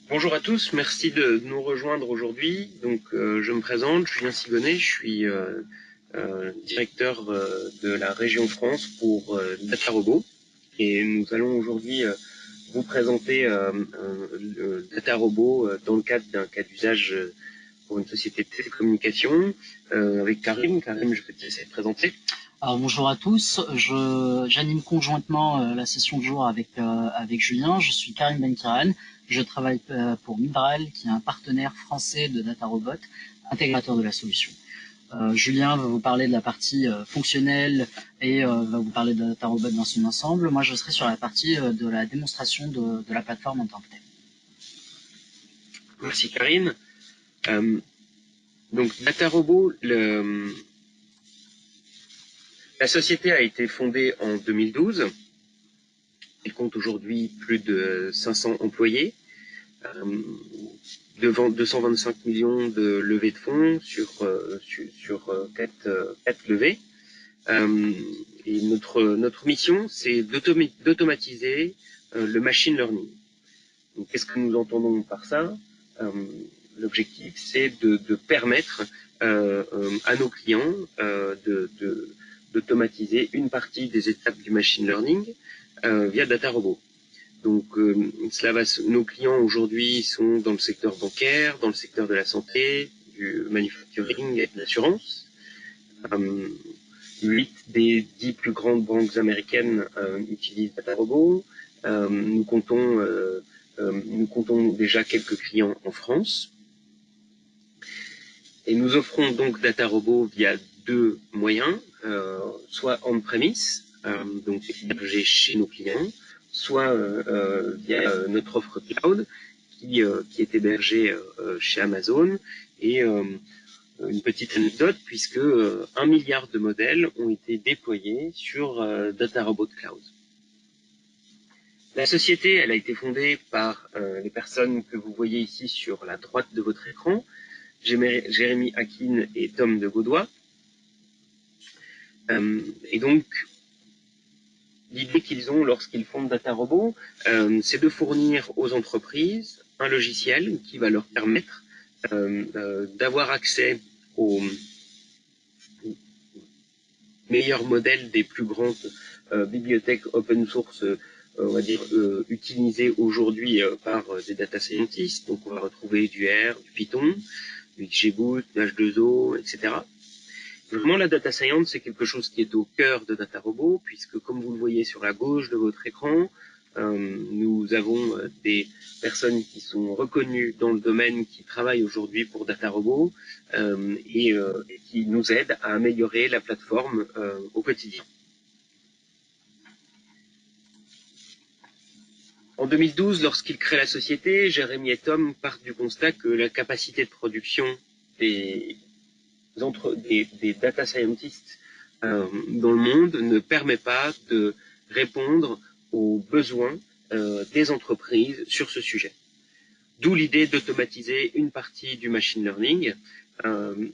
Bonjour à tous, merci de nous rejoindre aujourd'hui. Donc, je me présente, Julien Sigonnet, je suis directeur de la région France pour DataRobot. Et nous allons aujourd'hui vous présenter le DataRobot dans le cadre d'un cas d'usage pour une société de télécommunications avec Karim. Karim, je peux te laisser te présenter. Alors, bonjour à tous, j'anime conjointement la session de jour avec Julien. Je suis Karim Benkiran, je travaille pour Mibral, qui est un partenaire français de DataRobot, intégrateur de la solution. Julien va vous parler de la partie fonctionnelle et va vous parler de DataRobot dans son ensemble. Moi, je serai sur la partie de la démonstration de la plateforme en tant que telle. Merci Karine. Donc DataRobot, la société a été fondée en 2012. Elle compte aujourd'hui plus de 500 employés, devant 225 millions de levées de fonds sur 4 levées. Et notre mission, c'est d'automatiser le machine learning. Donc, qu'est-ce que nous entendons par ça? L'objectif, c'est de permettre à nos clients d'automatiser une partie des étapes du machine learning via DataRobot. Donc, nos clients aujourd'hui sont dans le secteur bancaire, dans le secteur de la santé, du manufacturing et de l'assurance. 8 des 10 plus grandes banques américaines utilisent DataRobot. Nous comptons déjà quelques clients en France. Et nous offrons donc DataRobot via deux moyens, soit on-premise, donc hébergé chez nos clients, soit via notre offre cloud qui est hébergée chez Amazon. Et une petite anecdote, puisque 1 milliard de modèles ont été déployés sur DataRobot Cloud. La société, elle a été fondée par les personnes que vous voyez ici sur la droite de votre écran, Jérémy Akin et Tom de Gaudois. Et donc, l'idée qu'ils ont lorsqu'ils fondent DataRobot, c'est de fournir aux entreprises un logiciel qui va leur permettre d'avoir accès aux meilleurs modèles des plus grandes bibliothèques open source, on va dire, utilisées aujourd'hui par des data scientists. Donc, on va retrouver du R, du Python, du XGBoost, du H2O, etc. Vraiment, la data science, c'est quelque chose qui est au cœur de DataRobot, puisque comme vous le voyez sur la gauche de votre écran, nous avons des personnes qui sont reconnues dans le domaine, qui travaillent aujourd'hui pour DataRobot et qui nous aident à améliorer la plateforme au quotidien. En 2012, lorsqu'ils créent la société, Jérémy et Tom partent du constat que la capacité de production des data scientists dans le monde ne permet pas de répondre aux besoins des entreprises sur ce sujet. D'où l'idée d'automatiser une partie du machine learning,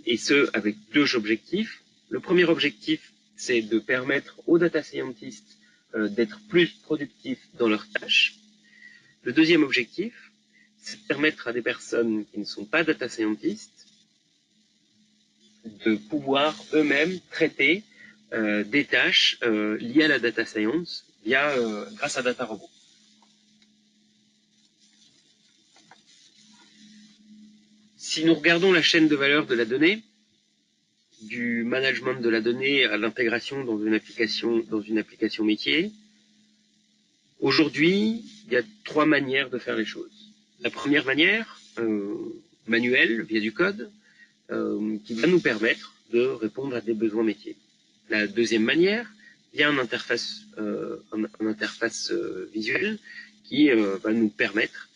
et ce, avec deux objectifs. Le premier objectif, c'est de permettre aux data scientists d'être plus productifs dans leurs tâches. Le deuxième objectif, c'est de permettre à des personnes qui ne sont pas data scientists de pouvoir eux-mêmes traiter des tâches liées à la data science grâce à DataRobot. Si nous regardons la chaîne de valeur de la donnée, du management de la donnée à l'intégration dans une application métier, aujourd'hui, il y a trois manières de faire les choses. La première manière, manuelle, via du code, qui va nous permettre de répondre à des besoins métiers. La deuxième manière, via une interface visuelle qui va nous permettre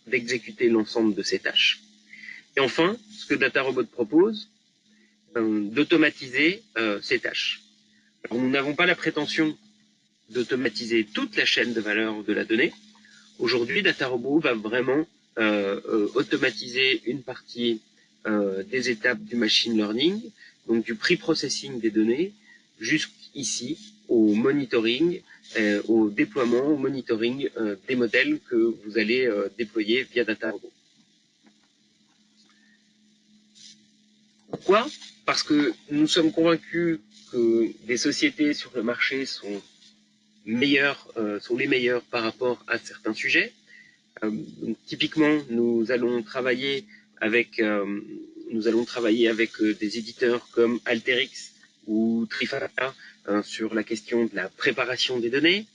d'exécuter l'ensemble de ces tâches. Et enfin, ce que DataRobot propose, d'automatiser ces tâches. Alors, nous n'avons pas la prétention d'automatiser toute la chaîne de valeur de la donnée. Aujourd'hui, DataRobot va vraiment automatiser une partie des étapes du machine learning, donc du pre-processing des données, jusqu'ici au monitoring, au déploiement, au monitoring des modèles que vous allez déployer via DataRobot. Pourquoi? Parce que nous sommes convaincus que des sociétés sur le marché sont les meilleures par rapport à certains sujets. Donc, typiquement, nous allons travailler avec des éditeurs comme Alteryx ou Trifala sur la question de la préparation des données.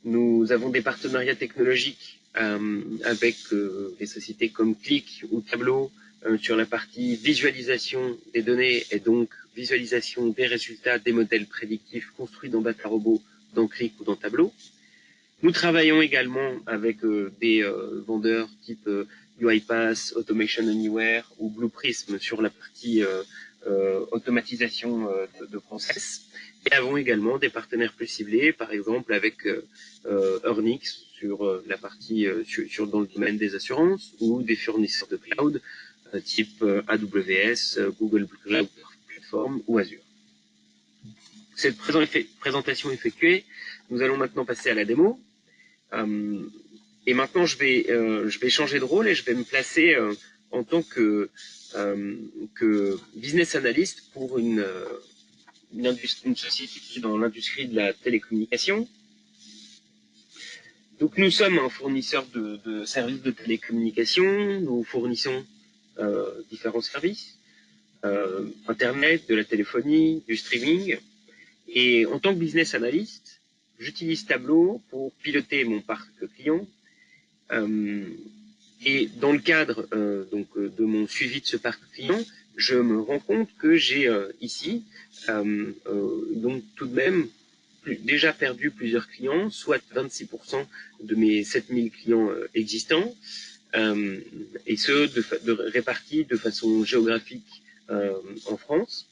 Nous avons des partenariats technologiques avec des sociétés comme Qlik ou Tableau sur la partie visualisation des données et donc visualisation des résultats des modèles prédictifs construits dans DataRobot, dans Qlik ou dans Tableau. Nous travaillons également avec des vendeurs type UiPath, Automation Anywhere ou Blue Prism sur la partie automatisation de process. Et avons également des partenaires plus ciblés, par exemple avec Earnix sur la partie dans le domaine des assurances ou des fournisseurs de cloud type AWS, Google Cloud Platform ou Azure. Cette présentation effectuée, nous allons maintenant passer à la démo. Et maintenant, je vais changer de rôle et je vais me placer en tant que business analyst pour une société qui est dans l'industrie de la télécommunication. Donc, nous sommes un fournisseur de services de télécommunication. Nous fournissons différents services, Internet, de la téléphonie, du streaming. Et en tant que business analyst, j'utilise Tableau pour piloter mon parc client. Et dans le cadre de mon suivi de ce parc client, je me rends compte que j'ai ici donc tout de même déjà perdu plusieurs clients, soit 26% de mes 7000 clients existants, et ce répartis de façon géographique en France.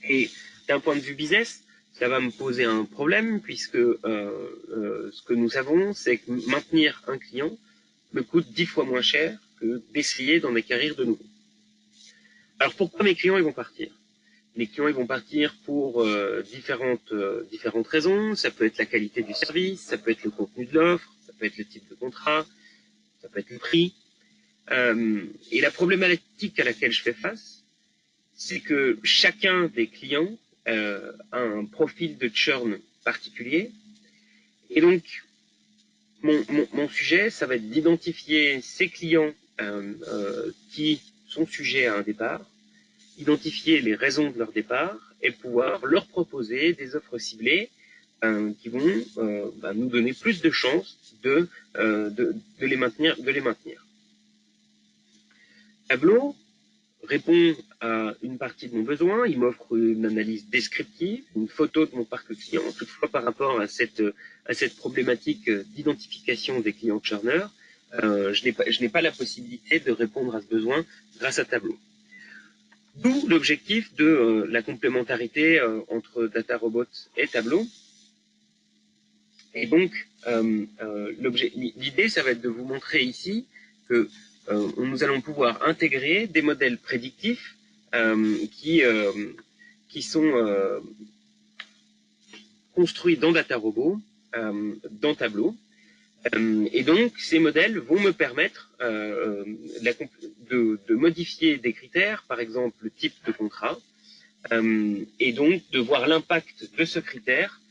Et d'un point de vue business, ça va me poser un problème puisque ce que nous savons, c'est que maintenir un client me coûte 10 fois moins cher que d'essayer d'en acquérir de nouveau. Alors pourquoi mes clients ils vont partir? Les clients ils vont partir pour différentes raisons. Ça peut être la qualité du service, ça peut être le contenu de l'offre, ça peut être le type de contrat, ça peut être le prix. Et la problématique à laquelle je fais face, c'est que chacun des clients a un profil de churn particulier. Et donc, mon sujet, ça va être d'identifier ces clients qui sont sujets à un départ, identifier les raisons de leur départ et pouvoir leur proposer des offres ciblées qui vont nous donner plus de chances de les maintenir. Tableau répond à une partie de mon besoin, il m'offre une analyse descriptive, une photo de mon parc client. Toutefois, par rapport à cette problématique d'identification des clients churners, je n'ai pas la possibilité de répondre à ce besoin grâce à Tableau. D'où l'objectif de la complémentarité entre DataRobot et Tableau. Et donc, l'idée, ça va être de vous montrer ici que nous allons pouvoir intégrer des modèles prédictifs qui sont construits dans DataRobot, dans Tableau. Et donc, ces modèles vont me permettre de modifier des critères, par exemple le type de contrat, et donc de voir l'impact de ce critère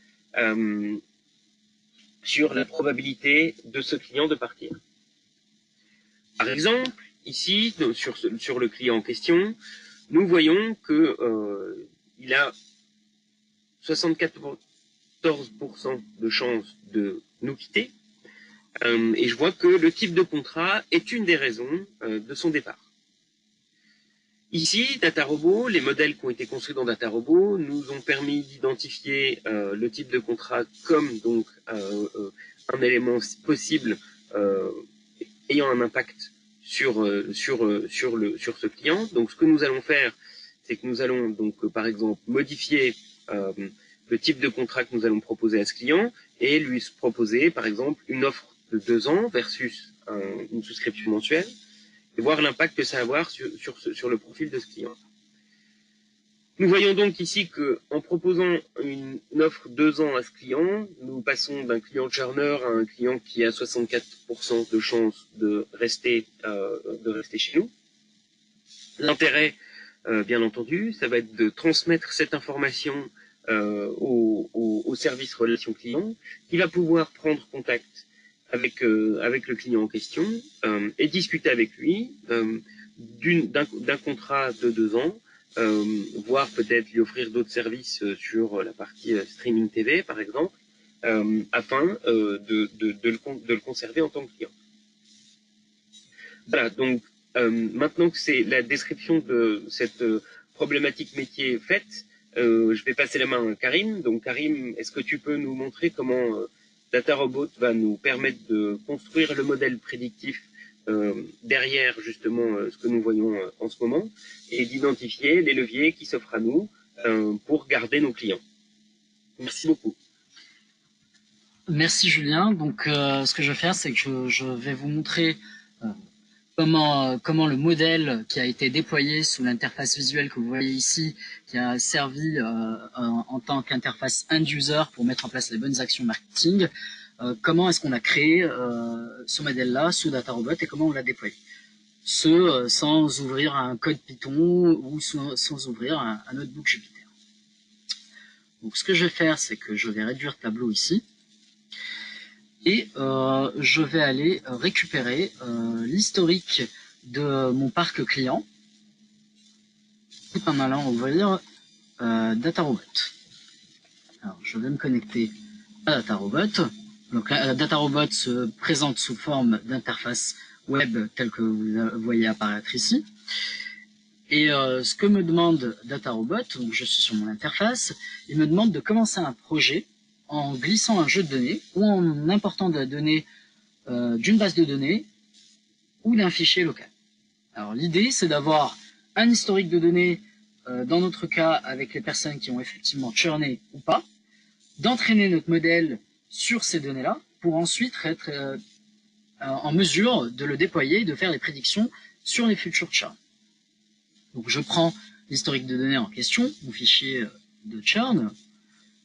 sur la probabilité de ce client de partir. Par exemple, ici, sur le client en question, nous voyons que il a 74% de chances de nous quitter, et je vois que le type de contrat est une des raisons de son départ. Ici, DataRobot, les modèles qui ont été construits dans DataRobot nous ont permis d'identifier le type de contrat comme donc un élément possible ayant un impact sur ce client. Donc, ce que nous allons faire, c'est que nous allons donc par exemple modifier le type de contrat que nous allons proposer à ce client et lui proposer par exemple une offre de 2 ans versus une souscription mensuelle et voir l'impact que ça va avoir sur le profil de ce client. Nous voyons donc ici que, en proposant une offre 2 ans à ce client, nous passons d'un client churner à un client qui a 64% de chances de rester chez nous. L'intérêt, bien entendu, ça va être de transmettre cette information au service relation client, qui va pouvoir prendre contact avec le client en question et discuter avec lui d'un contrat de 2 ans, voire peut-être lui offrir d'autres services sur la partie streaming TV, par exemple, afin de le conserver en tant que client. Voilà, donc maintenant que c'est la description de cette problématique métier faite, je vais passer la main à Karim. Donc Karim, est-ce que tu peux nous montrer comment DataRobot va nous permettre de construire le modèle prédictif derrière justement ce que nous voyons en ce moment et d'identifier les leviers qui s'offrent à nous pour garder nos clients. Merci beaucoup. Merci Julien. Donc ce que je vais faire, c'est que je vais vous montrer comment le modèle qui a été déployé sous l'interface visuelle que vous voyez ici, qui a servi en tant qu'interface end-user pour mettre en place les bonnes actions marketing, comment est-ce qu'on a créé ce modèle-là sous DataRobot et comment on l'a déployé. Sans ouvrir un code Python ou sans ouvrir un notebook Jupyter. Donc ce que je vais faire, c'est que je vais réduire tableau ici. Et je vais aller récupérer l'historique de mon parc client tout en allant ouvrir DataRobot. Alors, je vais me connecter à DataRobot. Donc, DataRobot se présente sous forme d'interface web telle que vous voyez apparaître ici. Et ce que me demande DataRobot, donc je suis sur mon interface, il me demande de commencer un projet en glissant un jeu de données ou en important de la donnée d'une base de données ou d'un fichier local. Alors l'idée, c'est d'avoir un historique de données, dans notre cas avec les personnes qui ont effectivement churné ou pas, d'entraîner notre modèle sur ces données-là pour ensuite être en mesure de le déployer et de faire les prédictions sur les futurs churns. Donc je prends l'historique de données en question, mon fichier de churn,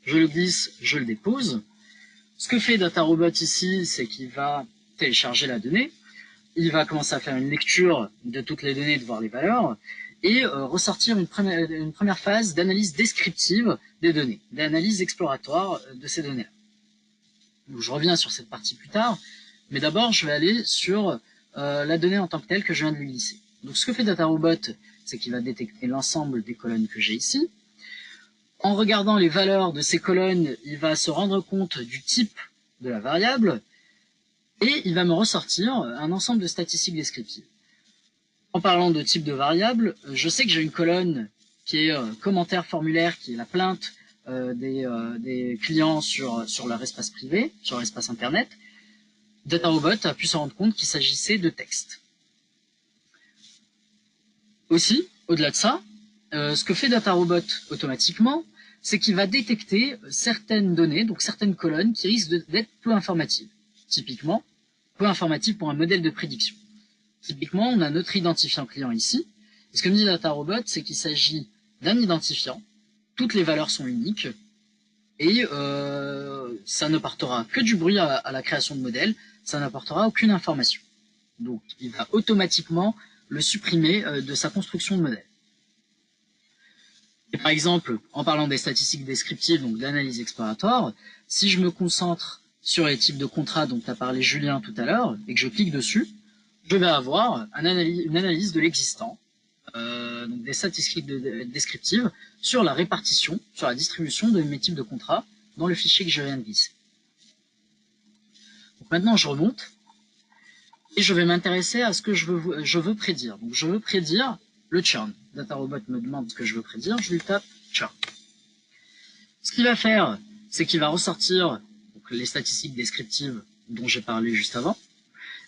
je le glisse, je le dépose. Ce que fait DataRobot ici, c'est qu'il va télécharger la donnée, il va commencer à faire une lecture de toutes les données, de voir les valeurs, et ressortir une première phase d'analyse descriptive des données, d'analyse exploratoire de ces données-là. Donc, je reviens sur cette partie plus tard, mais d'abord je vais aller sur la donnée en tant que telle que je viens de lui glisser. Donc ce que fait DataRobot, c'est qu'il va détecter l'ensemble des colonnes que j'ai ici. En regardant les valeurs de ces colonnes, il va se rendre compte du type de la variable et il va me ressortir un ensemble de statistiques descriptives. En parlant de type de variable, je sais que j'ai une colonne qui est commentaire formulaire, qui est la plainte des clients sur leur espace privé, sur leur espace internet. DataRobot a pu se rendre compte qu'il s'agissait de texte. Aussi, au-delà de ça, ce que fait DataRobot automatiquement, c'est qu'il va détecter certaines données, donc certaines colonnes qui risquent d'être peu informatives. Typiquement, peu informatives pour un modèle de prédiction. Typiquement, on a notre identifiant client ici. Et ce que me dit DataRobot, c'est qu'il s'agit d'un identifiant. Toutes les valeurs sont uniques. Et ça ne portera que du bruit à la création de modèles. Ça n'apportera aucune information. Donc, il va automatiquement le supprimer de sa construction de modèle. Et par exemple, en parlant des statistiques descriptives, donc d'analyse exploratoire, si je me concentre sur les types de contrats dont a parlé Julien tout à l'heure, et que je clique dessus, je vais avoir une analyse de l'existant, donc des statistiques descriptives sur la répartition, sur la distribution de mes types de contrats dans le fichier que je viens de glisser. Donc maintenant, je remonte, et je vais m'intéresser à ce que je veux prédire. Donc je veux prédire le churn. DataRobot me demande ce que je veux prédire, je lui tape churn. Ce qu'il va faire, c'est qu'il va ressortir donc, les statistiques descriptives dont j'ai parlé juste avant,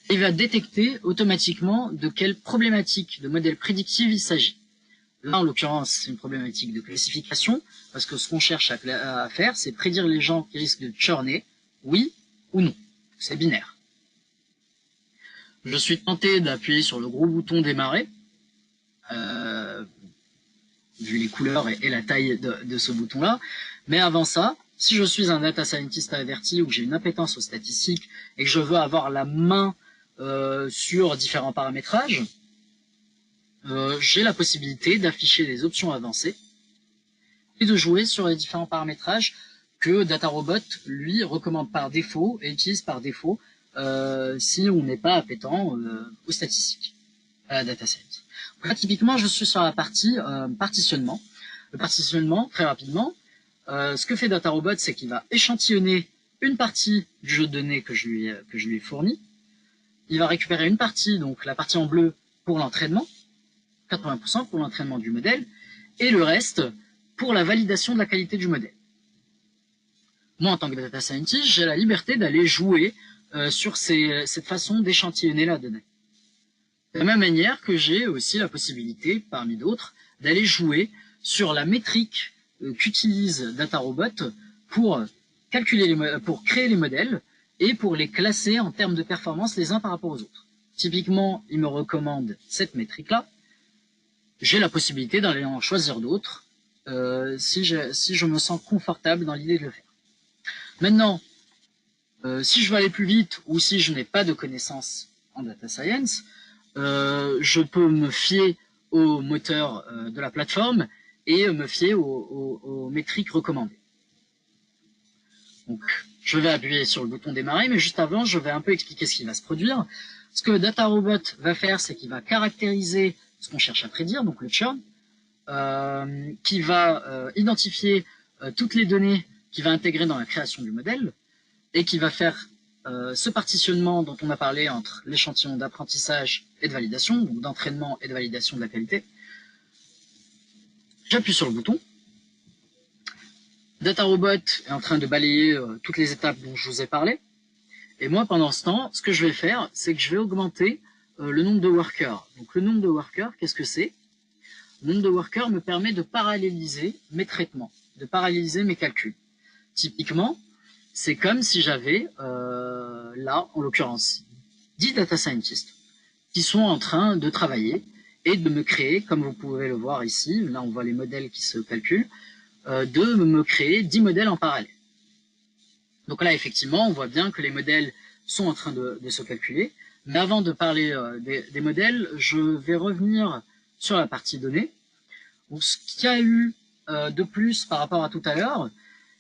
et va détecter automatiquement de quelle problématique de modèle prédictif il s'agit. Là, en l'occurrence, c'est une problématique de classification, parce que ce qu'on cherche à faire, c'est prédire les gens qui risquent de churner, oui ou non. C'est binaire. Je suis tenté d'appuyer sur le gros bouton démarrer. vu les couleurs et la taille de ce bouton-là. Mais avant ça, si je suis un data scientist averti ou que j'ai une appétence aux statistiques et que je veux avoir la main sur différents paramétrages, j'ai la possibilité d'afficher des options avancées et de jouer sur les différents paramétrages que DataRobot, lui, recommande par défaut et utilise par défaut si on n'est pas appétent aux statistiques, à la data science. Là, typiquement, je suis sur la partie partitionnement. Le partitionnement, très rapidement, ce que fait DataRobot, c'est qu'il va échantillonner une partie du jeu de données que je lui ai fourni. Il va récupérer une partie, donc la partie en bleu, pour l'entraînement, 80% pour l'entraînement du modèle, et le reste pour la validation de la qualité du modèle. Moi, en tant que data scientist, j'ai la liberté d'aller jouer sur cette façon d'échantillonner la donnée. De la même manière que j'ai aussi la possibilité, parmi d'autres, d'aller jouer sur la métrique qu'utilise DataRobot pour pour créer les modèles et pour les classer en termes de performance les uns par rapport aux autres. Typiquement, il me recommande cette métrique-là. J'ai la possibilité d'aller en choisir d'autres si je me sens confortable dans l'idée de le faire. Maintenant, si je veux aller plus vite ou si je n'ai pas de connaissances en data science, je peux me fier au moteur de la plateforme et me fier aux métriques recommandées. Donc, je vais appuyer sur le bouton démarrer, mais juste avant, je vais un peu expliquer ce qui va se produire. Ce que DataRobot va faire, c'est qu'il va caractériser ce qu'on cherche à prédire, donc le churn, qui va identifier toutes les données qu'il va intégrer dans la création du modèle et qui va faire ce partitionnement dont on a parlé entre l'échantillon d'apprentissage et de validation, donc d'entraînement et de validation de la qualité. J'appuie sur le bouton. DataRobot est en train de balayer toutes les étapes dont je vous ai parlé. Et moi, pendant ce temps, ce que je vais faire, c'est que je vais augmenter le nombre de workers. Donc le nombre de workers, qu'est-ce que c'est? Le nombre de workers me permet de paralléliser mes traitements, de paralléliser mes calculs. Typiquement, c'est comme si j'avais, là, en l'occurrence, 10 data scientists qui sont en train de travailler et de me créer, comme vous pouvez le voir ici, là on voit les modèles qui se calculent, de me créer 10 modèles en parallèle. Donc là, effectivement, on voit bien que les modèles sont en train de se calculer. Mais avant de parler des modèles, je vais revenir sur la partie données. Donc, ce qu'il y a eu de plus par rapport à tout à l'heure,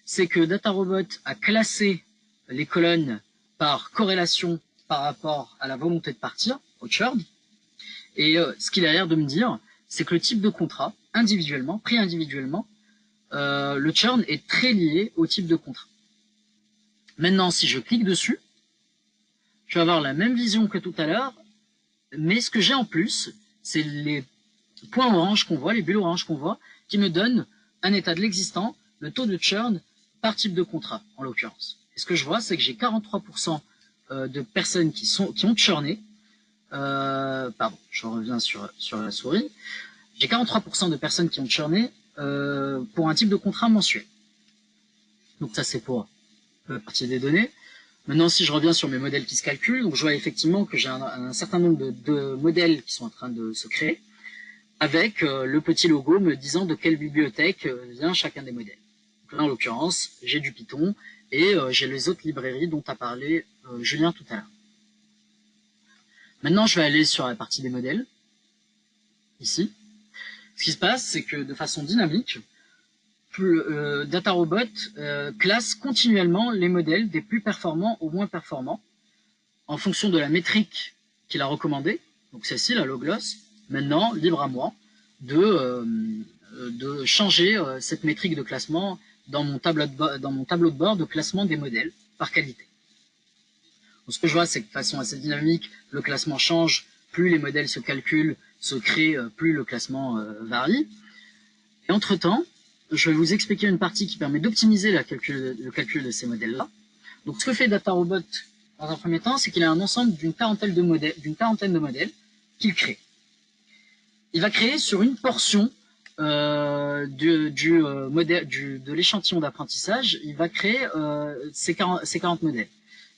c'est que DataRobot a classé les colonnes par corrélation par rapport à la volonté de partir, au churn. Et ce qu'il a l'air de me dire, c'est que le type de contrat, individuellement, pris individuellement, le churn est très lié au type de contrat. Maintenant, si je clique dessus, je vais avoir la même vision que tout à l'heure, mais ce que j'ai en plus, c'est les points orange qu'on voit, les bulles oranges qu'on voit, qui me donnent un état de l'existant, le taux de churn par type de contrat, en l'occurrence. Et ce que je vois, c'est que j'ai 43% de personnes qui ont churné. Pardon, je reviens sur la souris. J'ai 43% de personnes qui ont churné pour un type de contrat mensuel. Donc ça, c'est pour la partie des données. Maintenant, si je reviens sur mes modèles qui se calculent, donc je vois effectivement que j'ai un certain nombre de modèles qui sont en train de se créer, avec le petit logo me disant de quelle bibliothèque vient chacun des modèles. Donc là, en l'occurrence, j'ai du Python et j'ai les autres librairies dont a parlé Julien tout à l'heure. Maintenant, je vais aller sur la partie des modèles, ici. Ce qui se passe, c'est que de façon dynamique, DataRobot classe continuellement les modèles des plus performants aux moins performants en fonction de la métrique qu'il a recommandée. Donc celle-ci, la logloss. Maintenant, libre à moi de changer cette métrique de classement dans mon tableau de bord de classement des modèles par qualité. Donc, ce que je vois, c'est que de façon assez dynamique, le classement change, plus les modèles se calculent, se créent, plus le classement varie. Et entre-temps, je vais vous expliquer une partie qui permet d'optimiser le calcul de ces modèles-là. Donc, ce que fait DataRobot dans un premier temps, c'est qu'il a un ensemble d'une quarantaine de modèles qu'il crée. Il va créer sur une portion de l'échantillon d'apprentissage, il va créer ces 40 modèles.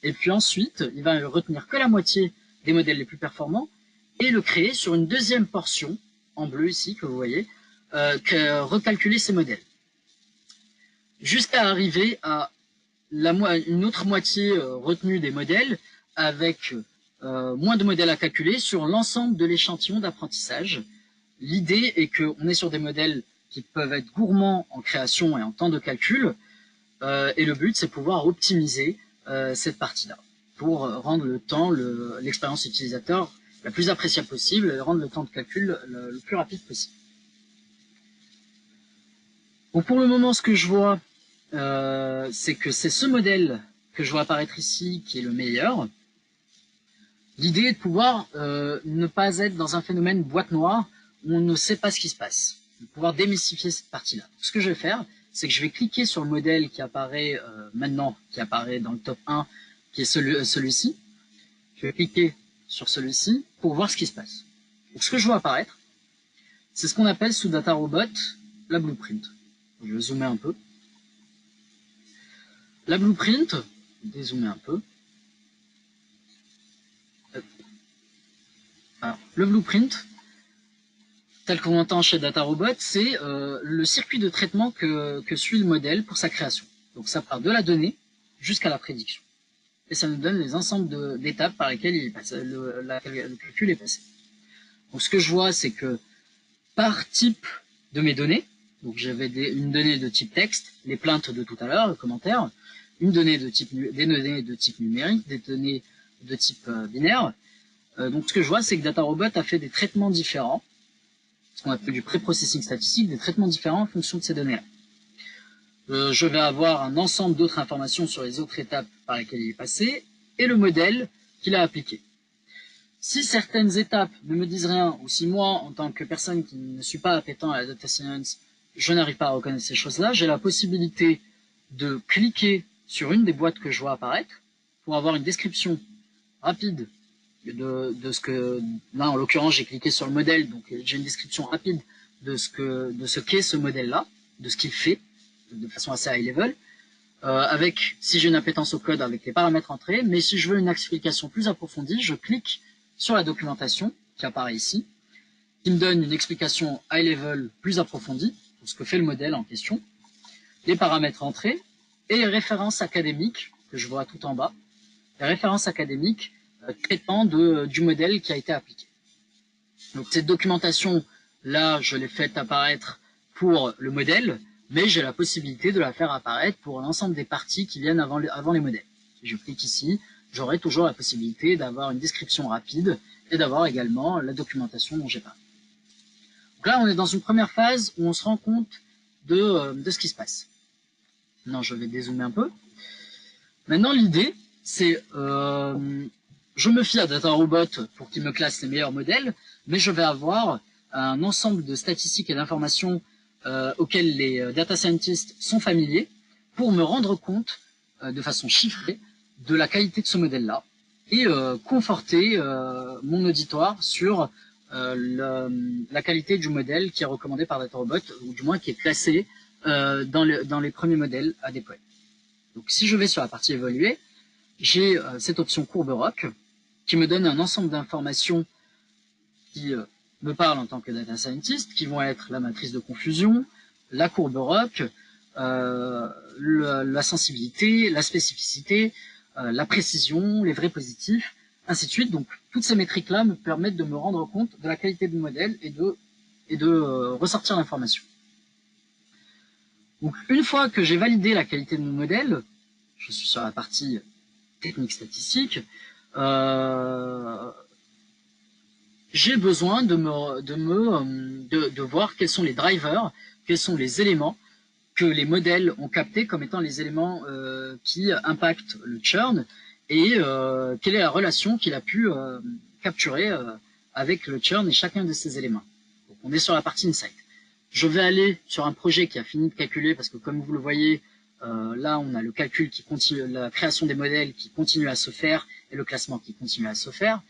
Et puis ensuite, il va retenir que la moitié des modèles les plus performants et le créer sur une deuxième portion, en bleu ici, que vous voyez, recalculer ces modèles, jusqu'à arriver à une autre moitié retenue des modèles, avec moins de modèles à calculer sur l'ensemble de l'échantillon d'apprentissage. L'idée est qu'on est sur des modèles qui peuvent être gourmands en création et en temps de calcul, et le but c'est de pouvoir optimiser cette partie-là pour rendre le temps, l'expérience utilisateur la plus appréciable possible et rendre le temps de calcul le plus rapide possible. Donc pour le moment, ce que je vois, c'est que c'est ce modèle que je vois apparaître ici qui est le meilleur. L'idée est de pouvoir ne pas être dans un phénomène boîte noire où on ne sait pas ce qui se passe, de pouvoir démystifier cette partie-là. Ce que je vais faire, c'est que je vais cliquer sur le modèle qui apparaît maintenant, qui apparaît dans le top 1, qui est celui-ci. Je vais cliquer sur celui-ci pour voir ce qui se passe. Donc, ce que je vois apparaître, c'est ce qu'on appelle sous DataRobot la blueprint. Je vais zoomer un peu. La blueprint, je vais dézoomer un peu. Alors, le blueprint, tel qu'on entend chez DataRobot, c'est le circuit de traitement que suit le modèle pour sa création. Donc ça part de la donnée jusqu'à la prédiction. Et ça nous donne les ensembles d'étapes par lesquelles le calcul est passé. Donc ce que je vois, c'est que par type de mes données, donc j'avais une donnée de type texte, les plaintes de tout à l'heure, le commentaire, des données de type numérique, des données de type binaire. Donc ce que je vois, c'est que DataRobot a fait des traitements différents, ce qu'on appelle du pré-processing statistique, des traitements différents en fonction de ces données-là. Je vais avoir un ensemble d'autres informations sur les autres étapes par lesquelles il est passé et le modèle qu'il a appliqué. Si certaines étapes ne me disent rien, ou si moi, en tant que personne qui ne suis pas appétent à la data science, je n'arrive pas à reconnaître ces choses-là, j'ai la possibilité de cliquer sur une des boîtes que je vois apparaître pour avoir une description rapide de ce que, là en l'occurrence j'ai cliqué sur le modèle, donc j'ai une description rapide de ce qu'est ce modèle-là, de ce qu'il fait, de façon assez high level, avec, si j'ai une appétence au code, avec les paramètres entrés, mais si je veux une explication plus approfondie, je clique sur la documentation qui apparaît ici, qui me donne une explication high level plus approfondie sur ce que fait le modèle en question, les paramètres entrés et les références académiques que je vois tout en bas, les références académiques traitant du modèle qui a été appliqué. Donc cette documentation, là, je l'ai faite apparaître pour le modèle, mais j'ai la possibilité de la faire apparaître pour l'ensemble des parties qui viennent avant les modèles. Si je clique ici, j'aurai toujours la possibilité d'avoir une description rapide et d'avoir également la documentation dont j'ai parlé. Donc là, on est dans une première phase où on se rend compte de ce qui se passe. Maintenant, je vais dézoomer un peu. Maintenant, l'idée, c'est je me fie à DataRobot pour qu'il me classe les meilleurs modèles, mais je vais avoir un ensemble de statistiques et d'informations auxquelles les data scientists sont familiers pour me rendre compte de façon chiffrée de la qualité de ce modèle-là et conforter mon auditoire sur la qualité du modèle qui est recommandé par DataRobot, ou du moins qui est classé dans les premiers modèles à déployer. Donc si je vais sur la partie évoluer, j'ai cette option courbe ROC qui me donne un ensemble d'informations qui me parlent en tant que data scientist, qui vont être la matrice de confusion, la courbe ROC, la sensibilité, la spécificité, la précision, les vrais positifs, ainsi de suite. Donc toutes ces métriques-là me permettent de me rendre compte de la qualité du modèle et de ressortir l'information. Donc une fois que j'ai validé la qualité de mon modèle, je suis sur la partie technique statistique, j'ai besoin de voir quels sont les drivers, quels sont les éléments que les modèles ont captés comme étant les éléments qui impactent le churn et quelle est la relation qu'il a pu capturer avec le churn et chacun de ces éléments. Donc, on est sur la partie insight. Je vais aller sur un projet qui a fini de calculer parce que comme vous le voyez, là on a le calcul qui continue, la création des modèles qui continue à se faire et le classement qui continue à se faire.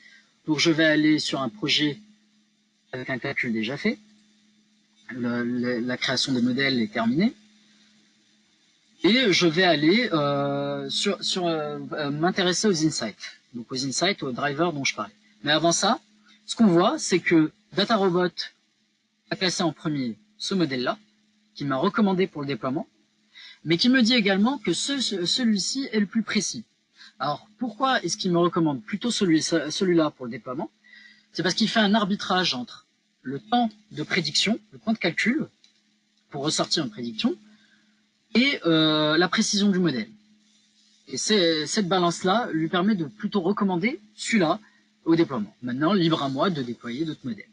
Donc je vais aller sur un projet avec un calcul déjà fait. La création des modèles est terminée. Et je vais aller m'intéresser aux insights. Donc aux insights, aux drivers dont je parlais. Mais avant ça, ce qu'on voit, c'est que DataRobot a classé en premier ce modèle-là, qui m'a recommandé pour le déploiement, mais qui me dit également que celui-ci est le plus précis. Alors, pourquoi est-ce qu'il me recommande plutôt celui-là pour le déploiement? C'est parce qu'il fait un arbitrage entre le temps de prédiction, le temps de calcul, pour ressortir une prédiction, et la précision du modèle. Et cette balance-là lui permet de plutôt recommander celui-là au déploiement. Maintenant, libre à moi de déployer d'autres modèles.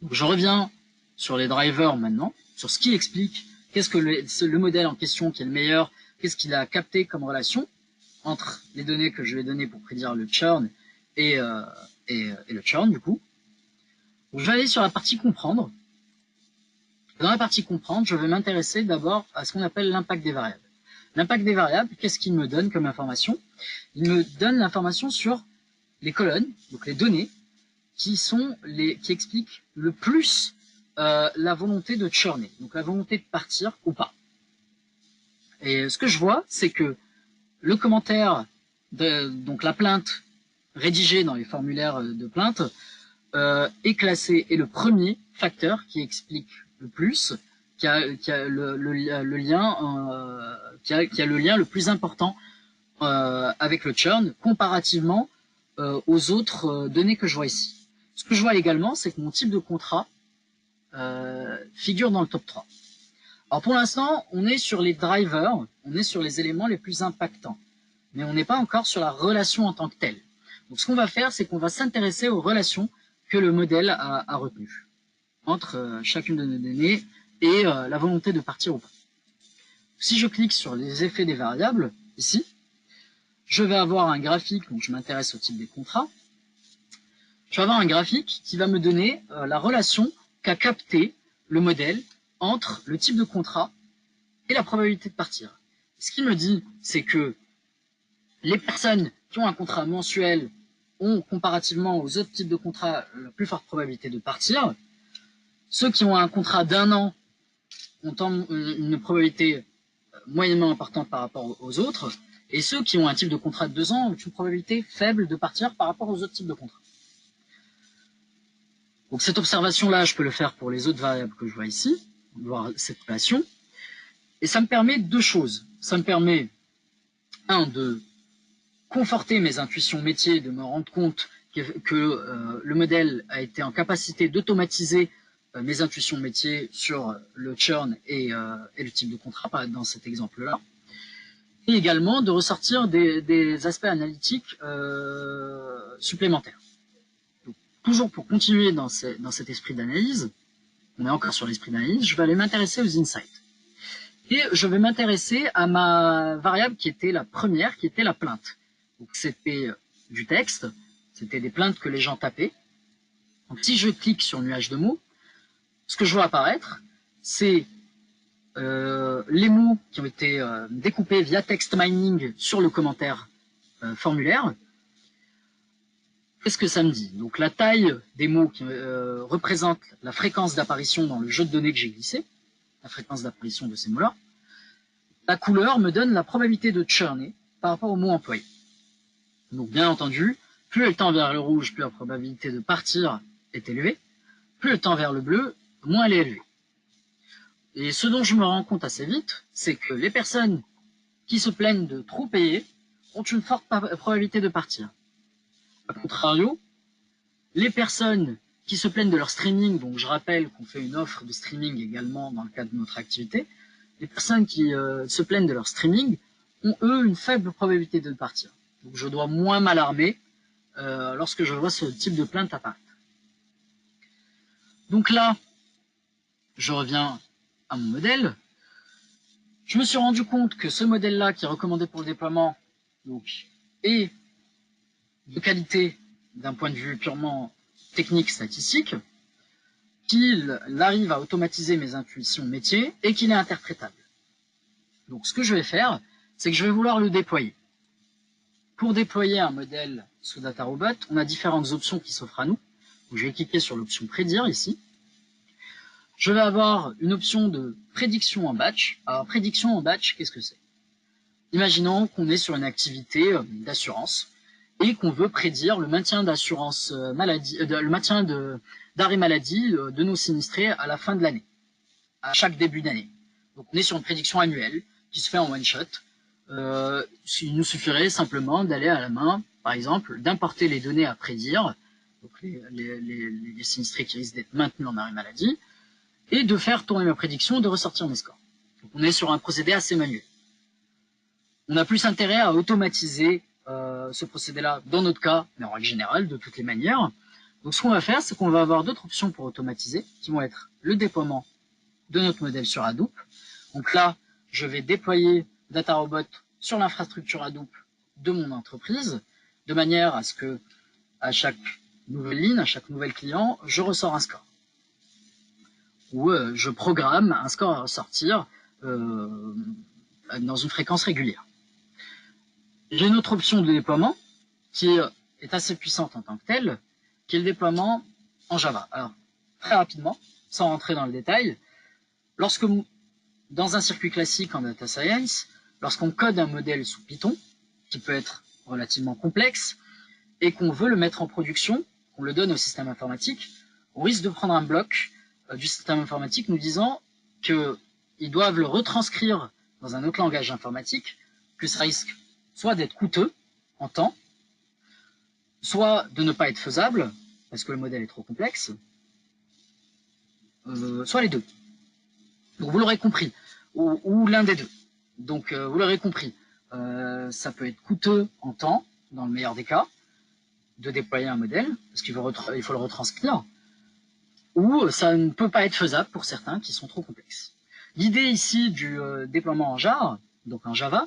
Donc, je reviens sur les drivers maintenant, sur ce qu'il explique, qu'est-ce que le modèle en question qui est le meilleur, qu'est-ce qu'il a capté comme relation entre les données que je vais donner pour prédire le churn et le churn du coup. Donc, je vais aller sur la partie comprendre. Dans la partie comprendre, je vais m'intéresser d'abord à ce qu'on appelle l'impact des variables. L'impact des variables, qu'est-ce qu'il me donne comme information? Il me donne l'information sur les colonnes, donc les données, qui expliquent le plus la volonté de churner, donc la volonté de partir ou pas. Et ce que je vois, c'est que le commentaire, donc la plainte rédigée dans les formulaires de plainte, est classé, est le premier facteur qui explique le plus, qui a le lien le plus important avec le churn comparativement aux autres données que je vois ici. Ce que je vois également, c'est que mon type de contrat figure dans le top 3. Alors pour l'instant, on est sur les drivers, on est sur les éléments les plus impactants, mais on n'est pas encore sur la relation en tant que telle. Donc ce qu'on va faire, c'est qu'on va s'intéresser aux relations que le modèle a retenues entre chacune de nos données et la volonté de partir ou pas. Si je clique sur les effets des variables, ici, je vais avoir un graphique, donc je m'intéresse au type des contrats. Je vais avoir un graphique qui va me donner la relation qu'a capté le modèle entre le type de contrat et la probabilité de partir. Ce qu'il me dit, c'est que les personnes qui ont un contrat mensuel ont, comparativement aux autres types de contrats, la plus forte probabilité de partir. Ceux qui ont un contrat d'1 an ont une probabilité moyennement importante par rapport aux autres, et ceux qui ont un type de contrat de 2 ans ont une probabilité faible de partir par rapport aux autres types de contrats. Donc cette observation-là, je peux le faire pour les autres variables que je vois ici, voir cette relation, et ça me permet deux choses. Ça me permet, de conforter mes intuitions métiers, de me rendre compte que le modèle a été en capacité d'automatiser mes intuitions métiers sur le churn et le type de contrat, dans cet exemple-là. Et également de ressortir des aspects analytiques supplémentaires. Donc, toujours pour continuer dans cet esprit d'analyse, on est encore sur l'esprit d'analyse, je vais aller m'intéresser aux insights. Et je vais m'intéresser à ma variable qui était la première, qui était la plainte. Donc c'était du texte, c'était des plaintes que les gens tapaient. Donc si je clique sur nuage de mots, ce que je vois apparaître, c'est les mots qui ont été découpés via text mining sur le commentaire formulaire. Qu'est-ce que ça me dit? Donc la taille des mots qui représente la fréquence d'apparition dans le jeu de données que j'ai glissé, la fréquence d'apparition de ces mots-là. La couleur me donne la probabilité de churner par rapport aux mots employés. Donc bien entendu, plus elle tend vers le rouge, plus la probabilité de partir est élevée. Plus elle tend vers le bleu, moins elle est élevée. Et ce dont je me rends compte assez vite, c'est que les personnes qui se plaignent de trop payer ont une forte probabilité de partir. A contrario, les personnes qui se plaignent de leur streaming, donc je rappelle qu'on fait une offre de streaming également dans le cadre de notre activité, les personnes qui se plaignent de leur streaming ont eux une faible probabilité de partir. Donc je dois moins m'alarmer lorsque je vois ce type de plainte apparaître. Donc là, je reviens à mon modèle. Je me suis rendu compte que ce modèle-là qui est recommandé pour le déploiement donc, est de qualité d'un point de vue purement technique statistique, qu'il arrive à automatiser mes intuitions métiers et qu'il est interprétable. Donc ce que je vais faire, c'est que je vais vouloir le déployer. Pour déployer un modèle sous DataRobot, on a différentes options qui s'offrent à nous. Donc, je vais cliquer sur l'option prédire ici. Je vais avoir une option de prédiction en batch. Alors prédiction en batch, qu'est-ce que c'est? Imaginons qu'on est sur une activité d'assurance et qu'on veut prédire le maintien d'assurance maladie, le maintien d'arrêt maladie de nos sinistrés à la fin de l'année, à chaque début d'année. Donc on est sur une prédiction annuelle qui se fait en one shot. Il nous suffirait simplement d'aller à la main, par exemple, d'importer les données à prédire, donc les sinistrés qui risquent d'être maintenus en arrêt maladie, et de faire tourner ma prédiction, de ressortir mes scores. Donc on est sur un procédé assez manuel. On a plus intérêt à automatiser ce procédé-là dans notre cas, mais en règle générale, de toutes les manières. Donc ce qu'on va faire, c'est qu'on va avoir d'autres options pour automatiser, qui vont être le déploiement de notre modèle sur Hadoop. Donc là, je vais déployer DataRobot sur l'infrastructure Hadoop de mon entreprise, de manière à ce que à chaque nouvelle ligne, à chaque nouvel client, je ressors un score. Ou je programme un score à ressortir dans une fréquence régulière. J'ai une autre option de déploiement qui est assez puissante en tant que telle, qui est le déploiement en Java. Alors, très rapidement, sans rentrer dans le détail, lorsque dans un circuit classique en data science, lorsqu'on code un modèle sous Python, qui peut être relativement complexe, et qu'on veut le mettre en production, qu'on le donne au système informatique, on risque de prendre un bloc du système informatique nous disant qu'ils doivent le retranscrire dans un autre langage informatique, que ça risque soit d'être coûteux en temps, soit de ne pas être faisable, parce que le modèle est trop complexe, soit les deux. Donc vous l'aurez compris, ou l'un des deux. Donc vous l'aurez compris, ça peut être coûteux en temps, dans le meilleur des cas, de déployer un modèle, parce qu'il faut le retranscrire, ou ça ne peut pas être faisable pour certains qui sont trop complexes. L'idée ici du déploiement en jar, donc en Java,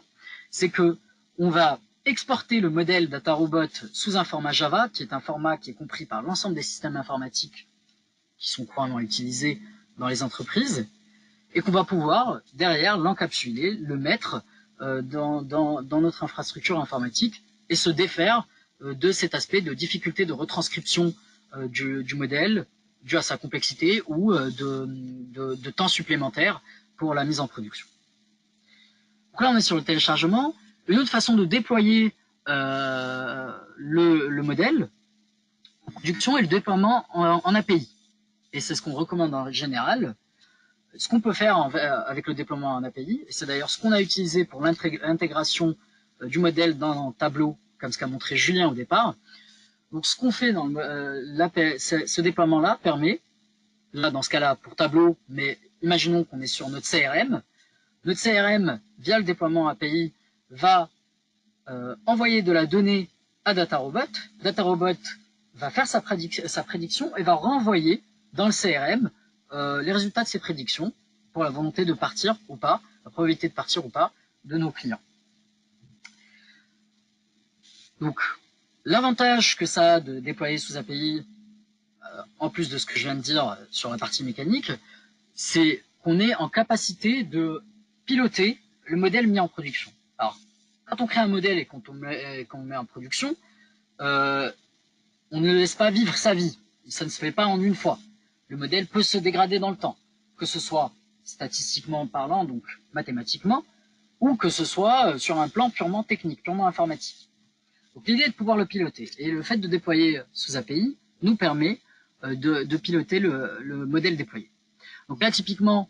c'est que on va exporter le modèle DataRobot sous un format Java, qui est un format qui est compris par l'ensemble des systèmes informatiques qui sont couramment utilisés dans les entreprises, et qu'on va pouvoir, derrière, l'encapsuler, le mettre dans notre infrastructure informatique et se défaire de cet aspect de difficulté de retranscription du modèle dû à sa complexité ou de temps supplémentaire pour la mise en production. Donc là, on est sur le téléchargement. Une autre façon de déployer le modèle en production est le déploiement en API. Et c'est ce qu'on recommande en général. Ce qu'on peut faire avec le déploiement en API, et c'est d'ailleurs ce qu'on a utilisé pour l'intégration du modèle dans Tableau, comme ce qu'a montré Julien au départ. Donc ce qu'on fait dans ce déploiement-là permet, là dans ce cas-là pour Tableau, mais imaginons qu'on est sur notre CRM. Notre CRM, via le déploiement API, va envoyer de la donnée à DataRobot. DataRobot va faire sa prédiction et va renvoyer dans le CRM les résultats de ces prédictions pour la volonté de partir ou pas, la probabilité de partir ou pas de nos clients. Donc, l'avantage que ça a de déployer sous API, en plus de ce que je viens de dire sur la partie mécanique, c'est qu'on est en capacité de piloter le modèle mis en production. Alors, quand on crée un modèle et qu'on le met en production, on ne le laisse pas vivre sa vie. Ça ne se fait pas en une fois. Le modèle peut se dégrader dans le temps, que ce soit statistiquement parlant, donc mathématiquement, ou que ce soit sur un plan purement technique, purement informatique. Donc l'idée est de pouvoir le piloter. Et le fait de déployer sous API nous permet de piloter le modèle déployé. Donc là, typiquement,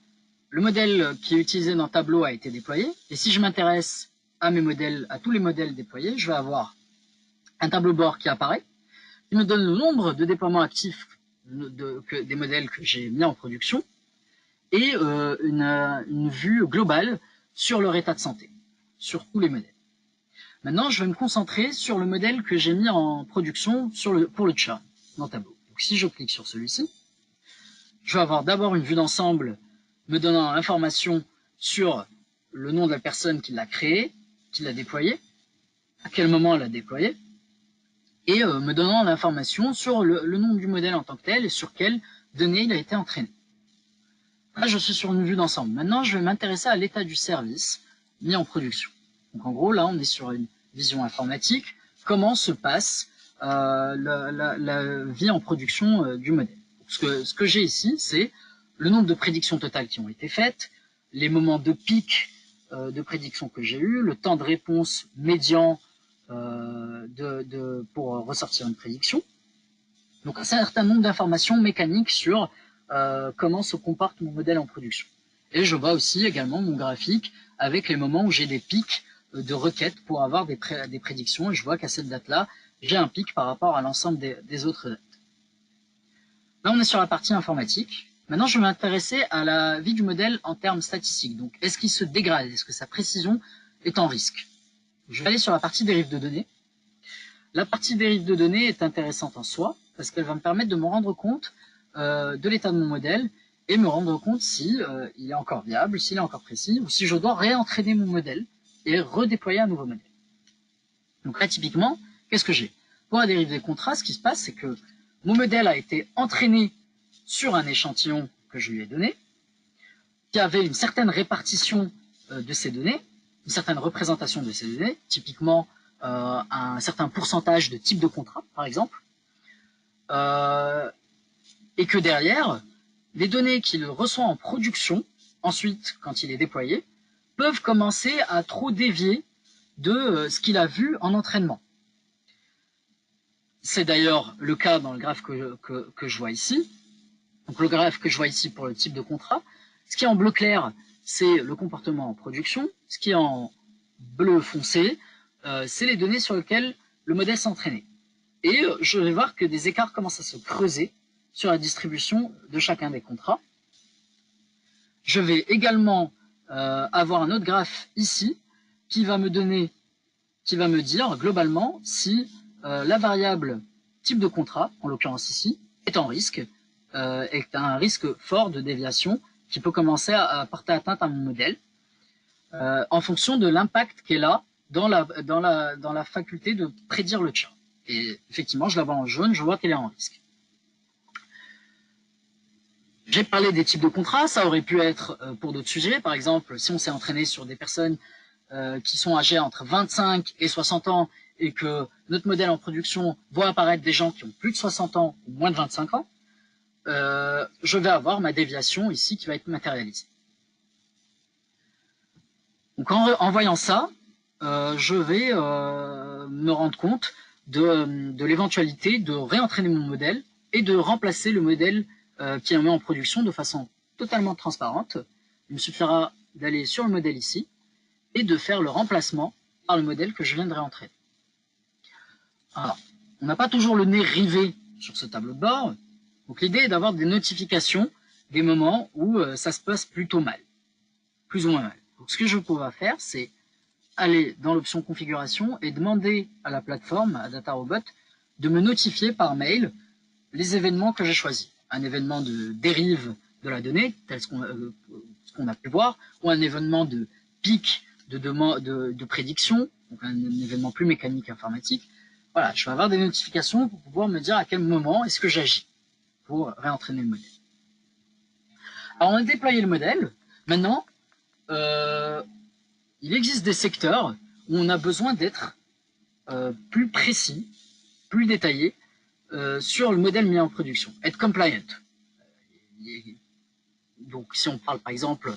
le modèle qui est utilisé dans Tableau a été déployé. Et si je m'intéresse à mes modèles, à tous les modèles déployés, je vais avoir un tableau de bord qui apparaît, qui me donne le nombre de déploiements actifs des modèles que j'ai mis en production et une vue globale sur leur état de santé, sur tous les modèles. Maintenant, je vais me concentrer sur le modèle que j'ai mis en production pour le churn dans Tableau. Donc, si je clique sur celui-ci, je vais avoir d'abord une vue d'ensemble me donnant l'information sur le nom de la personne qui l'a créé, qui l'a déployé, à quel moment elle l'a déployé, et me donnant l'information sur le nom du modèle en tant que tel et sur quelles données il a été entraîné. Là, je suis sur une vue d'ensemble. Maintenant, je vais m'intéresser à l'état du service mis en production. Donc, en gros, là, on est sur une vision informatique. Comment se passe la vie en production du modèle. Ce que j'ai ici, c'est le nombre de prédictions totales qui ont été faites, les moments de pic de prédiction que j'ai eu, le temps de réponse médian pour ressortir une prédiction. Donc un certain nombre d'informations mécaniques sur comment se comporte mon modèle en production. Et je vois aussi également mon graphique avec les moments où j'ai des pics de requêtes pour avoir des prédictions, et je vois qu'à cette date-là, j'ai un pic par rapport à l'ensemble des autres dates. Là, on est sur la partie informatique. Maintenant, je vais m'intéresser à la vie du modèle en termes statistiques. Donc, est-ce qu'il se dégrade? Est-ce que sa précision est en risque? Je vais aller sur la partie dérive de données. La partie dérive de données est intéressante en soi, parce qu'elle va me permettre de me rendre compte de l'état de mon modèle et me rendre compte si il est encore viable, s'il est encore précis, ou si je dois réentraîner mon modèle et redéployer un nouveau modèle. Donc là, typiquement, qu'est-ce que j'ai? Pour la dérive des contrats, ce qui se passe, c'est que mon modèle a été entraîné sur un échantillon que je lui ai donné, qui avait une certaine répartition de ces données, une certaine représentation de ces données, typiquement un certain pourcentage de type de contrat, par exemple, et que derrière, les données qu'il reçoit en production, ensuite, quand il est déployé, peuvent commencer à trop dévier de ce qu'il a vu en entraînement. C'est d'ailleurs le cas dans le graphe que je vois ici. Donc le graphe que je vois ici pour le type de contrat. Ce qui est en bleu clair, c'est le comportement en production. Ce qui est en bleu foncé, c'est les données sur lesquelles le modèle s'est entraîné. Et je vais voir que des écarts commencent à se creuser sur la distribution de chacun des contrats. Je vais également avoir un autre graphe ici qui va me dire globalement si la variable type de contrat, en l'occurrence ici, est en risque, est un risque fort de déviation qui peut commencer à porter atteinte à mon modèle en fonction de l'impact qu'elle a dans la faculté de prédire le churn. Et effectivement, je la vois en jaune, je vois qu'elle est en risque. J'ai parlé des types de contrats, ça aurait pu être pour d'autres sujets. Par exemple, si on s'est entraîné sur des personnes qui sont âgées entre 25 et 60 ans et que notre modèle en production voit apparaître des gens qui ont plus de 60 ans ou moins de 25 ans, je vais avoir ma déviation ici qui va être matérialisée. Donc en voyant ça, je vais me rendre compte de l'éventualité de réentraîner mon modèle et de remplacer le modèle qui est mis en production de façon totalement transparente. Il me suffira d'aller sur le modèle ici et de faire le remplacement par le modèle que je viens de réentraîner. Alors, on n'a pas toujours le nez rivé sur ce tableau de bord, donc l'idée est d'avoir des notifications des moments où ça se passe plutôt mal, plus ou moins mal. Donc ce que je vais pouvoir faire, c'est aller dans l'option configuration et demander à la plateforme, à DataRobot, de me notifier par mail les événements que j'ai choisis. Un événement de dérive de la donnée, tel ce qu'on a pu voir, ou un événement de pic de prédiction, donc un événement plus mécanique informatique. Voilà, je vais avoir des notifications pour pouvoir me dire à quel moment est-ce que j'agis pour réentraîner le modèle. Alors on a déployé le modèle. Maintenant, il existe des secteurs où on a besoin d'être plus précis, plus détaillé sur le modèle mis en production, être compliant. Donc si on parle par exemple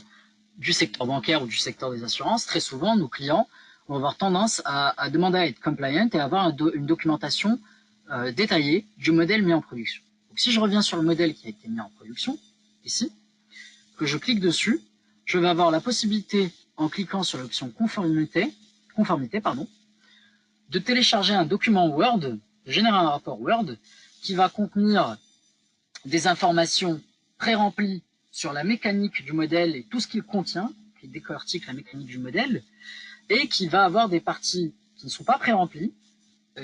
du secteur bancaire ou du secteur des assurances, très souvent nos clients vont avoir tendance à demander à être compliant et à avoir une documentation détaillée du modèle mis en production. Donc si je reviens sur le modèle qui a été mis en production, ici, que je clique dessus, je vais avoir la possibilité, en cliquant sur l'option conformité, de télécharger un document Word, de générer un rapport Word qui va contenir des informations pré-remplies sur la mécanique du modèle et tout ce qu'il contient, qui décortique la mécanique du modèle, et qui va avoir des parties qui ne sont pas pré-remplies,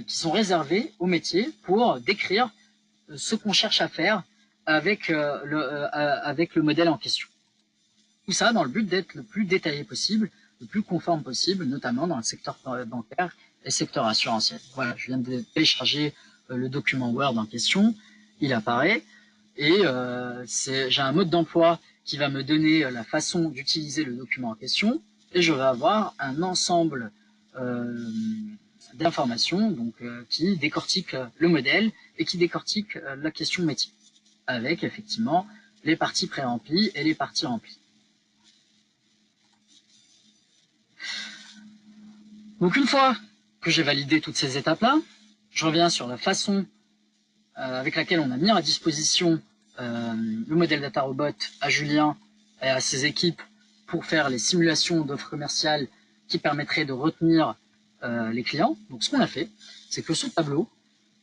qui sont réservées au métier pour décrire ce qu'on cherche à faire avec le modèle en question. Tout ça dans le but d'être le plus détaillé possible, le plus conforme possible, notamment dans le secteur bancaire et le secteur assurantiel. Voilà, je viens de télécharger le document Word en question, il apparaît, et j'ai un mode d'emploi qui va me donner la façon d'utiliser le document en question, et je vais avoir un ensemble d'informations donc qui décortique le modèle et qui décortique la question métier, avec effectivement les parties pré-remplies et les parties remplies. Donc une fois que j'ai validé toutes ces étapes-là, je reviens sur la façon avec laquelle on a mis à disposition le modèle DataRobot à Julien et à ses équipes pour faire les simulations d'offres commerciales qui permettraient de retenir les clients. Donc ce qu'on a fait, c'est que ce tableau,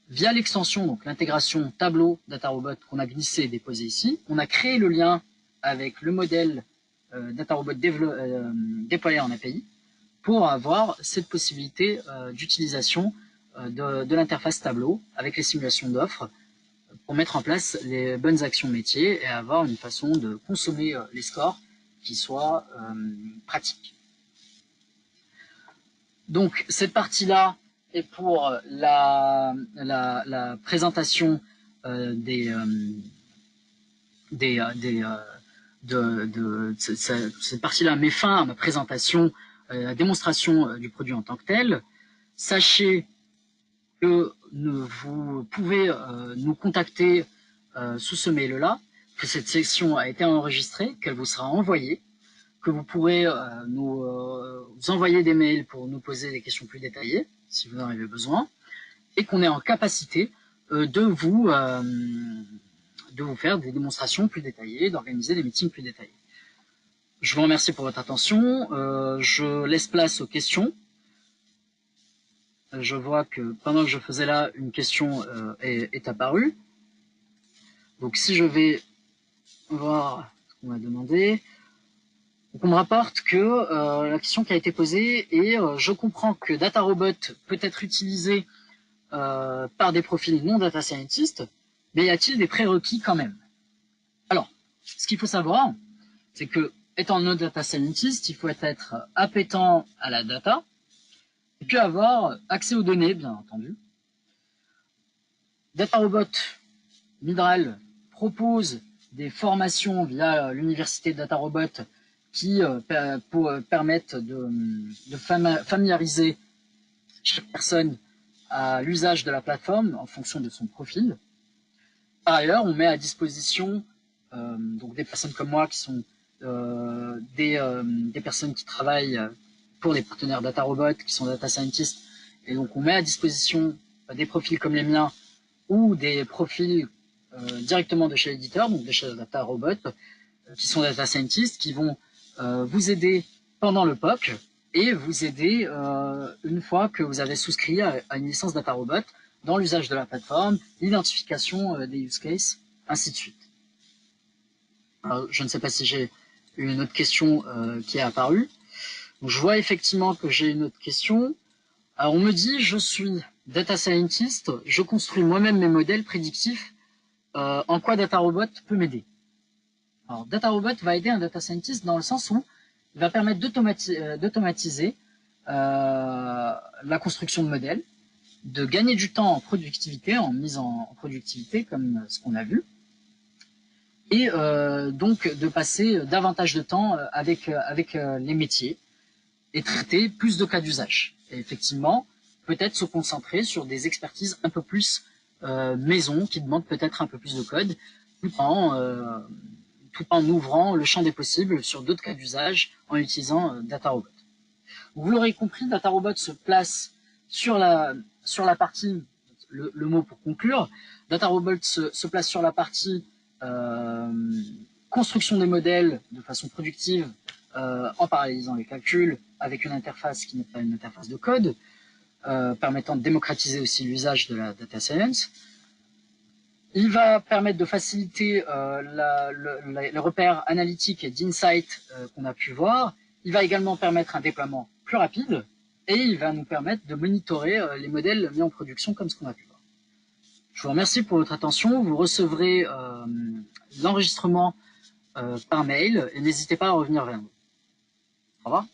via l'extension, donc l'intégration tableau DataRobot qu'on a glissé et déposé ici, on a créé le lien avec le modèle DataRobot déployé en API pour avoir cette possibilité d'utilisation de l'interface tableau avec les simulations d'offres pour mettre en place les bonnes actions métiers et avoir une façon de consommer les scores qui soit pratique. Donc cette partie-là est pour la présentation cette partie-là met fin à ma présentation, la démonstration du produit en tant que tel. Sachez que vous pouvez nous contacter sous ce mail-là, que cette session a été enregistrée, qu'elle vous sera envoyée, que vous pourrez nous envoyer des mails pour nous poser des questions plus détaillées, si vous en avez besoin, et qu'on est en capacité de vous faire des démonstrations plus détaillées, d'organiser des meetings plus détaillés. Je vous remercie pour votre attention. Je laisse place aux questions. Je vois que pendant que je faisais là, une question est apparue. Donc si je vais voir ce qu'on m'a demandé, donc on me rapporte que la question qui a été posée est je comprends que DataRobot peut être utilisé par des profils non data scientist, mais y a-t-il des prérequis quand même? Alors, ce qu'il faut savoir, c'est que étant non data scientist, il faut être appétent à la data, et puis avoir accès aux données, bien entendu. DataRobot Midral propose des formations via l'université DataRobot qui permettent de familiariser chaque personne à l'usage de la plateforme en fonction de son profil. Par ailleurs, on met à disposition donc des personnes comme moi qui sont des personnes qui travaillent pour des partenaires DataRobot, qui sont data scientists, et donc on met à disposition des profils comme les miens ou des profils directement de chez l'éditeur, donc de chez DataRobot, qui sont data scientists, qui vont vous aider pendant le POC et vous aider une fois que vous avez souscrit à une licence DataRobot dans l'usage de la plateforme, l'identification des use cases, ainsi de suite. Alors, je ne sais pas si j'ai une autre question qui est apparue. Donc, je vois effectivement que j'ai une autre question. Alors, on me dit, je suis data scientist, je construis moi-même mes modèles prédictifs. En quoi DataRobot peut m'aider? Alors, DataRobot va aider un data scientist dans le sens où il va permettre d'automatiser la construction de modèles, de gagner du temps en productivité, en mise en productivité, comme ce qu'on a vu, et donc de passer davantage de temps avec les métiers et traiter plus de cas d'usage. Et effectivement, peut-être se concentrer sur des expertises un peu plus maison, qui demandent peut-être un peu plus de code, tout en ouvrant le champ des possibles sur d'autres cas d'usage en utilisant DataRobot. Vous l'aurez compris, DataRobot se place sur la partie, le mot pour conclure, DataRobot se place sur la partie construction des modèles de façon productive en parallélisant les calculs avec une interface qui n'est pas une interface de code, permettant de démocratiser aussi l'usage de la data science. Il va permettre de faciliter les repères analytiques et d'insight qu'on a pu voir. Il va également permettre un déploiement plus rapide et il va nous permettre de monitorer les modèles mis en production comme ce qu'on a pu voir. Je vous remercie pour votre attention. Vous recevrez l'enregistrement par mail et n'hésitez pas à revenir vers nous. Au revoir.